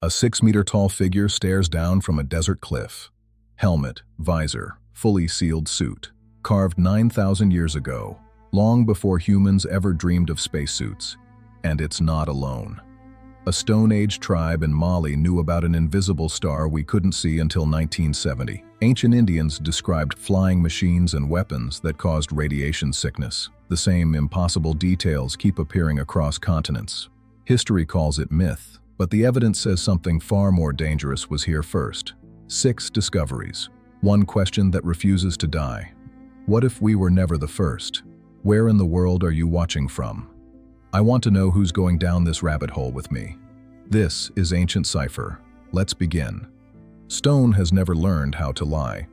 A 6-meter-tall figure stares down from a desert cliff. Helmet, visor, fully sealed suit. Carved 9,000 years ago, long before humans ever dreamed of spacesuits. And it's not alone. A Stone Age tribe in Mali knew about an invisible star we couldn't see until 1970. Ancient Indians described flying machines and weapons that caused radiation sickness. The same impossible details keep appearing across continents. History calls it myth, but the evidence says something far more dangerous was here first. 6 discoveries. One question that refuses to die. What if we were never the first? Where in the world are you watching from? I want to know who's going down this rabbit hole with me. This is Ancient Cipher. Let's begin. Stone has never learned how to lie.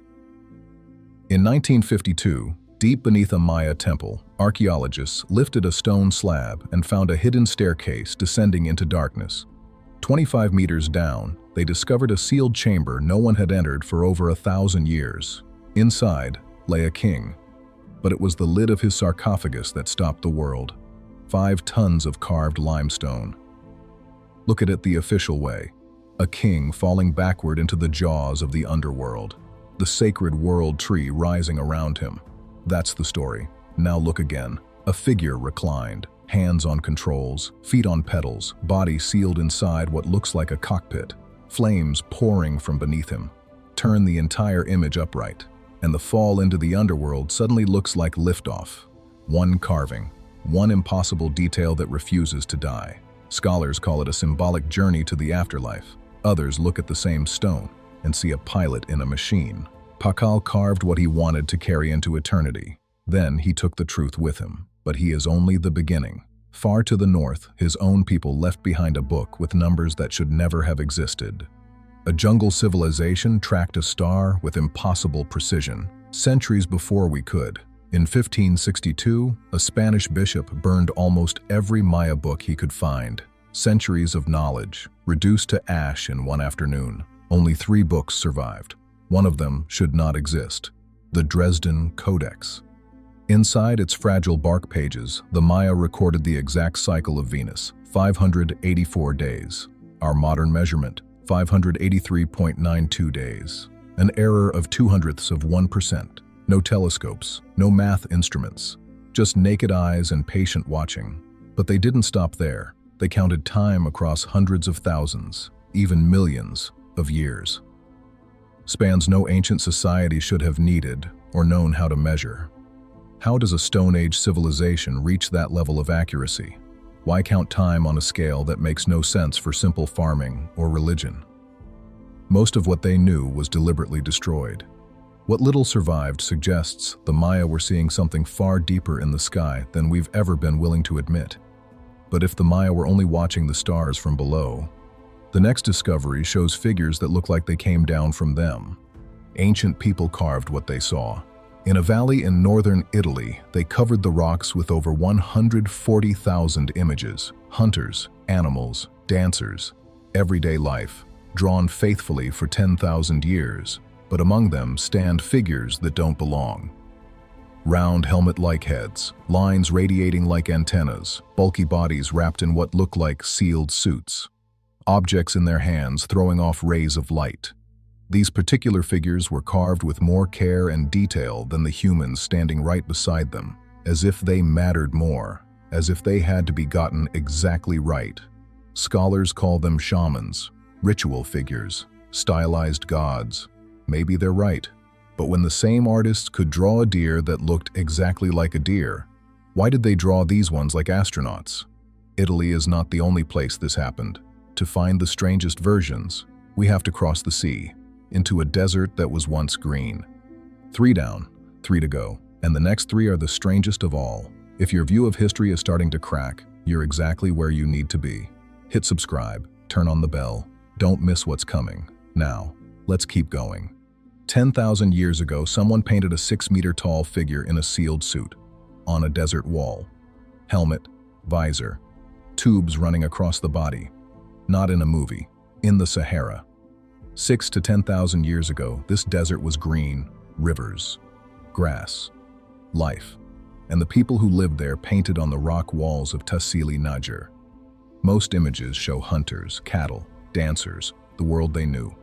In 1952, deep beneath a Maya temple, archaeologists lifted a stone slab and found a hidden staircase descending into darkness. 25 meters down, they discovered a sealed chamber no one had entered for over 1,000 years. Inside lay a king, but it was the lid of his sarcophagus that stopped the world. 5 tons of carved limestone. Look at it the official way. A king falling backward into the jaws of the underworld. The sacred world tree rising around him. That's the story. Now look again. A figure reclined, hands on controls, feet on pedals, body sealed inside what looks like a cockpit. Flames pouring from beneath him. Turn the entire image upright, and the fall into the underworld suddenly looks like liftoff. One carving. One impossible detail that refuses to die. Scholars call it a symbolic journey to the afterlife. Others look at the same stone and see a pilot in a machine. Pakal carved what he wanted to carry into eternity. Then he took the truth with him. But he is only the beginning. Far to the north, his own people left behind a book with numbers that should never have existed. A jungle civilization tracked a star with impossible precision, centuries before we could. In 1562, a Spanish bishop burned almost every Maya book he could find. Centuries of knowledge, reduced to ash in one afternoon. Only 3 books survived. One of them should not exist. The Dresden Codex. Inside its fragile bark pages, the Maya recorded the exact cycle of Venus, 584 days. Our modern measurement, 583.92 days. An error of 0.02%. No telescopes, no math instruments, just naked eyes and patient watching. But they didn't stop there. They counted time across hundreds of thousands, even millions of years. Spans no ancient society should have needed or known how to measure. How does a Stone Age civilization reach that level of accuracy? Why count time on a scale that makes no sense for simple farming or religion? Most of what they knew was deliberately destroyed. What little survived suggests the Maya were seeing something far deeper in the sky than we've ever been willing to admit. But if the Maya were only watching the stars from below, the next discovery shows figures that look like they came down from them. Ancient people carved what they saw. In a valley in northern Italy, they covered the rocks with over 140,000 images. Hunters, animals, dancers, everyday life, drawn faithfully for 10,000 years. But among them stand figures that don't belong. Round helmet-like heads, lines radiating like antennas, bulky bodies wrapped in what look like sealed suits. Objects in their hands throwing off rays of light. These particular figures were carved with more care and detail than the humans standing right beside them, as if they mattered more, as if they had to be gotten exactly right. Scholars call them shamans, ritual figures, stylized gods. Maybe they're right, but when the same artists could draw a deer that looked exactly like a deer, why did they draw these ones like astronauts? Italy is not the only place this happened. To find the strangest versions, we have to cross the sea, into a desert that was once green. 3 down, 3 to go, and the next 3 are the strangest of all. If your view of history is starting to crack, you're exactly where you need to be. Hit subscribe, turn on the bell, don't miss what's coming. Now, let's keep going. 10,000 years ago, someone painted a 6-meter-tall figure in a sealed suit, on a desert wall. Helmet, visor, tubes running across the body. Not in a movie, in the Sahara. 6,000 to 10,000 years ago, this desert was green, rivers, grass, life, and the people who lived there painted on the rock walls of Tassili, Niger. Most images show hunters, cattle, dancers, the world they knew.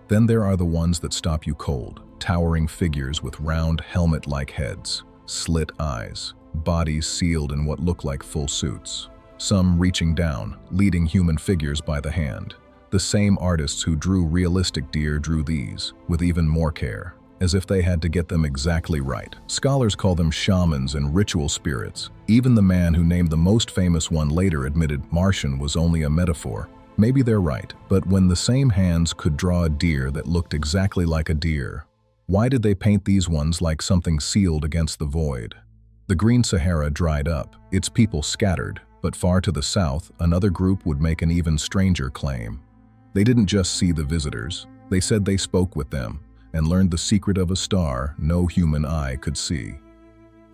Then there are the ones that stop you cold, towering figures with round helmet-like heads, slit eyes, bodies sealed in what look like full suits. Some reaching down, leading human figures by the hand. The same artists who drew realistic deer drew these, with even more care, as if they had to get them exactly right. Scholars call them shamans and ritual spirits. Even the man who named the most famous one later admitted Martian was only a metaphor. Maybe they're right, but when the same hands could draw a deer that looked exactly like a deer, why did they paint these ones like something sealed against the void? The Green Sahara dried up, its people scattered, but far to the south, another group would make an even stranger claim. They didn't just see the visitors, they said they spoke with them and learned the secret of a star no human eye could see.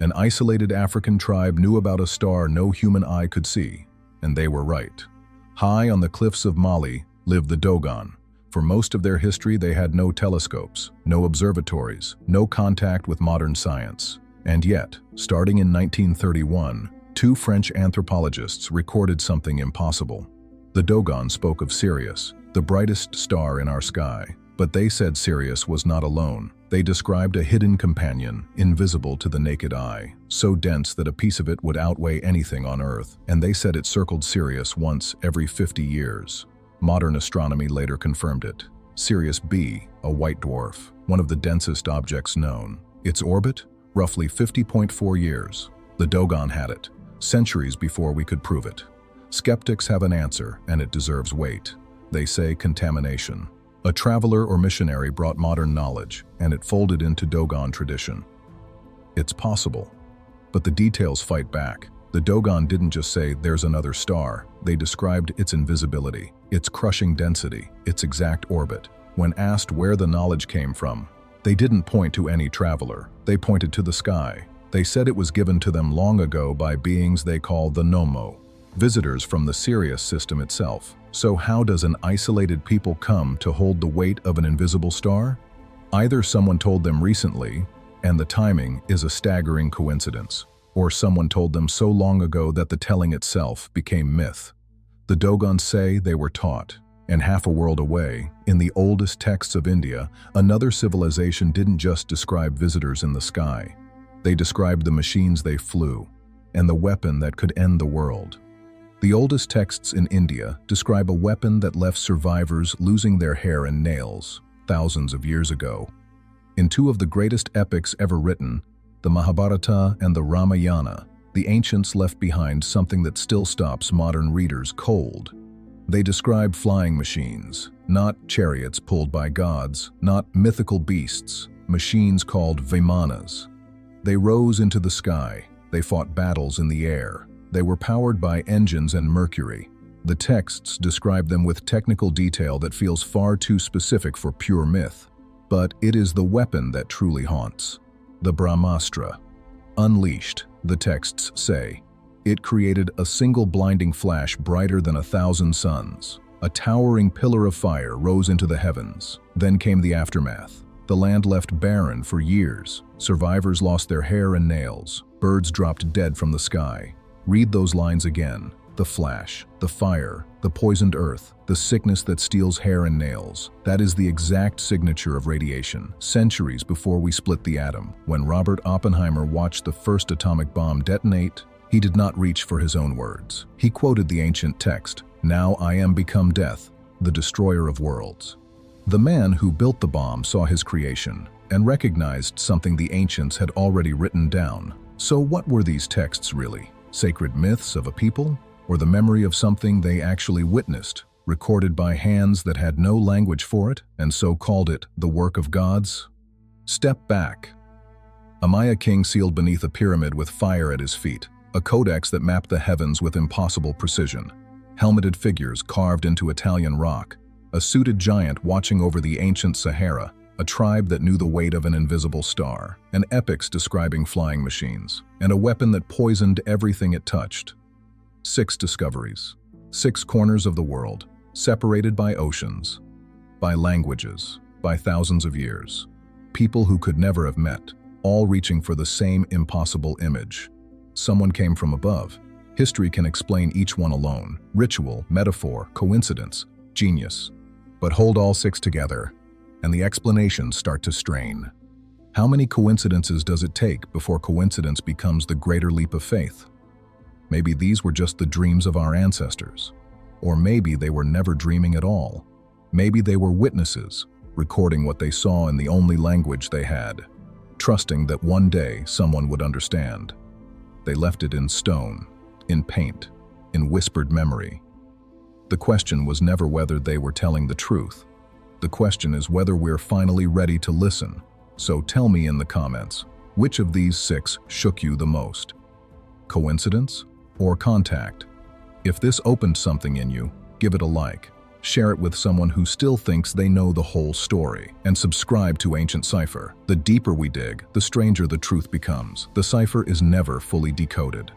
An isolated African tribe knew about a star no human eye could see, and they were right. High on the cliffs of Mali lived the Dogon. For most of their history, they had no telescopes, no observatories, no contact with modern science. And yet, starting in 1931, two French anthropologists recorded something impossible. The Dogon spoke of Sirius, the brightest star in our sky, but they said Sirius was not alone. They described a hidden companion, invisible to the naked eye, so dense that a piece of it would outweigh anything on Earth, and they said it circled Sirius once every 50 years. Modern astronomy later confirmed it. Sirius B, a white dwarf, one of the densest objects known. Its orbit? Roughly 50.4 years. The Dogon had it, centuries before we could prove it. Skeptics have an answer, and it deserves weight. They say contamination. A traveler or missionary brought modern knowledge, and it folded into Dogon tradition. It's possible, but the details fight back. The Dogon didn't just say, "There's another star." They described its invisibility, its crushing density, its exact orbit. When asked where the knowledge came from, they didn't point to any traveler. They pointed to the sky. They said it was given to them long ago by beings they call the Nomo, visitors from the Sirius system itself. So how does an isolated people come to hold the weight of an invisible star? Either someone told them recently, and the timing is a staggering coincidence, or someone told them so long ago that the telling itself became myth. The Dogon say they were taught, and half a world away, in the oldest texts of India, another civilization didn't just describe visitors in the sky. They described the machines they flew, and the weapon that could end the world. The oldest texts in India describe a weapon that left survivors losing their hair and nails thousands of years ago. In two of the greatest epics ever written, the Mahabharata and the Ramayana, the ancients left behind something that still stops modern readers cold. They describe flying machines, not chariots pulled by gods, not mythical beasts, machines called Vimanas. They rose into the sky, they fought battles in the air. They were powered by engines and mercury. The texts describe them with technical detail that feels far too specific for pure myth. But it is the weapon that truly haunts. The Brahmastra. Unleashed, the texts say. It created a single blinding flash brighter than 1,000 suns. A towering pillar of fire rose into the heavens. Then came the aftermath. The land left barren for years. Survivors lost their hair and nails. Birds dropped dead from the sky. Read those lines again. The flash, the fire, the poisoned earth, the sickness that steals hair and nails. That is the exact signature of radiation, centuries before we split the atom. When Robert Oppenheimer watched the first atomic bomb detonate, he did not reach for his own words. He quoted the ancient text, "Now I am become death, the destroyer of worlds." The man who built the bomb saw his creation and recognized something the ancients had already written down. So what were these texts really? Sacred myths of a people, or the memory of something they actually witnessed, recorded by hands that had no language for it, and so called it the work of gods? Step back. A Maya king sealed beneath a pyramid with fire at his feet, a codex that mapped the heavens with impossible precision. Helmeted figures carved into Italian rock, a suited giant watching over the ancient Sahara, a tribe that knew the weight of an invisible star, and epics describing flying machines, and a weapon that poisoned everything it touched. 6 discoveries. 6 corners of the world, separated by oceans, by languages, by thousands of years. People who could never have met, all reaching for the same impossible image. Someone came from above. History can explain each one alone. Ritual, metaphor, coincidence. Genius. But hold all six together, and the explanations start to strain. How many coincidences does it take before coincidence becomes the greater leap of faith? Maybe these were just the dreams of our ancestors. Or maybe they were never dreaming at all. Maybe they were witnesses, recording what they saw in the only language they had, trusting that one day someone would understand. They left it in stone, in paint, in whispered memory. The question was never whether they were telling the truth. The question is whether we're finally ready to listen. So tell me in the comments, which of these six shook you the most? Coincidence or contact? If this opened something in you, give it a like, share it with someone who still thinks they know the whole story, and subscribe to Ancient Cipher. The deeper we dig, the stranger the truth becomes. The cipher is never fully decoded.